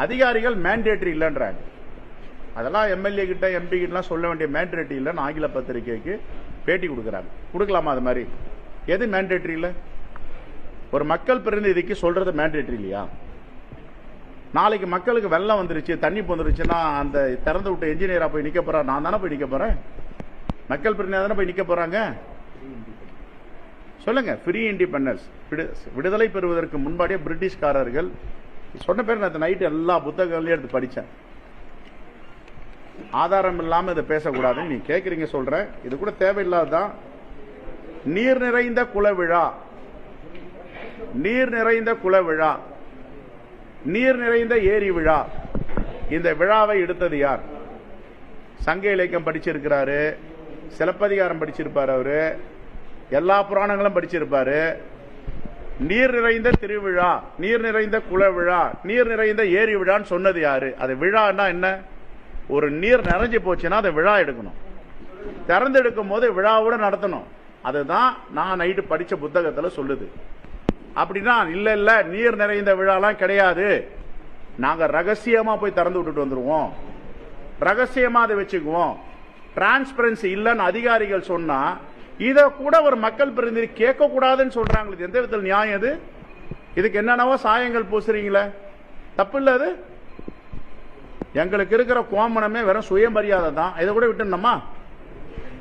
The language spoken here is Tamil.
அதிகாரிகள் மேண்டேட்டரி இல்லைன்றாங்க. அதெல்லாம் எம்எல்ஏ கிட்ட எம்பி கிட்டலாம் சொல்ல வேண்டிய மேண்டேட்டரி இல்லைன்னு ஆங்கில பத்திரிகைக்கு பேட்டி கொடுக்குறாங்க. கொடுக்கலாமா? அது மாதிரி எது மேண்டேட்டரி இல்லை? ஒரு மக்கள் பிரதிநிதிக்கு சொல்றது மேண்டேட்டரி இல்லையா? நாளைக்கு மக்களுக்கு வெள்ளம் வந்துருச்சு, தண்ணி வந்துருச்சுன்னா அந்த திறந்து விட்ட என்ஜினியரா போய் நிக்க போறா? நான் தானே போய் நிக்க போறேன். மக்கள் பிரதிநிதி தானே போய் நிக்க போறாங்க. சொல்லுங்க. ஃப்ரீ இண்டிபெண்டன்ஸ், விடுதலை பெறுவதற்கு முன்பாடியே பிரிட்டிஷ்காரர்கள் சொன்ன பேர் நான் நைட்டு எல்லா புத்தகங்களையும் எடுத்து படிச்சேன். ஆதாரம் இல்லாம இதை பேசக்கூடாதுன்னு நீ கேட்கறீங்க. சொல்றேன், இது கூட தேவையில்லாதான். நீர் நிறைந்த குல விழா, நீர் நிறைந்த குல விழா, நீர் நிறைந்த ஏரி விழா. இந்த விழாவை எடுத்தது யார்? சங்க இலக்கியம் படிச்சிருக்கிறாரு, சிலப்பதிகாரம் படிச்சிருப்பாரு, அவரு எல்லா புராணங்களும் படிச்சிருப்பாரு. நீர் நிறைந்த திருவிழா, நீர் நிறைந்த குல விழா, நீர் நிறைந்த ஏரி விழான்னு சொன்னது யாரு? அது விழான்னா என்ன? ஒரு நீர் நிறைஞ்சு போச்சுன்னா அதை விழா எடுக்கணும், திறந்து எடுக்கும் போது விழாவோட நடத்தணும். அதுதான் நான் நைட்டு படிச்ச புத்தகத்துல சொல்லுது. அப்படின்னா இல்ல இல்ல நீர் நிறைந்த விழாலாம் கிடையாது, நாங்க ரகசியமா போய் திறந்து விட்டுட்டு வந்துருவோம், ரகசியமா அதை வச்சுக்குவோம், டிரான்ஸ்பரன்சி இல்லன்னு அதிகாரிகள் சொன்னா இத கூட ஒரு மக்கள் பிரதிநிதி கேட்க கூடாதுன்னு சொல்றாங்க. எந்த விதத்தில் நியாயம் இது? இதுக்கு என்னென்னவோ சாயங்கள் பூசுறீங்களே, தப்பு இல்ல அது? எங்களுக்கு இருக்கிற கோமணமே வெறும் சுயமரியாதை தான். இதை கூட விட்டுணுமா?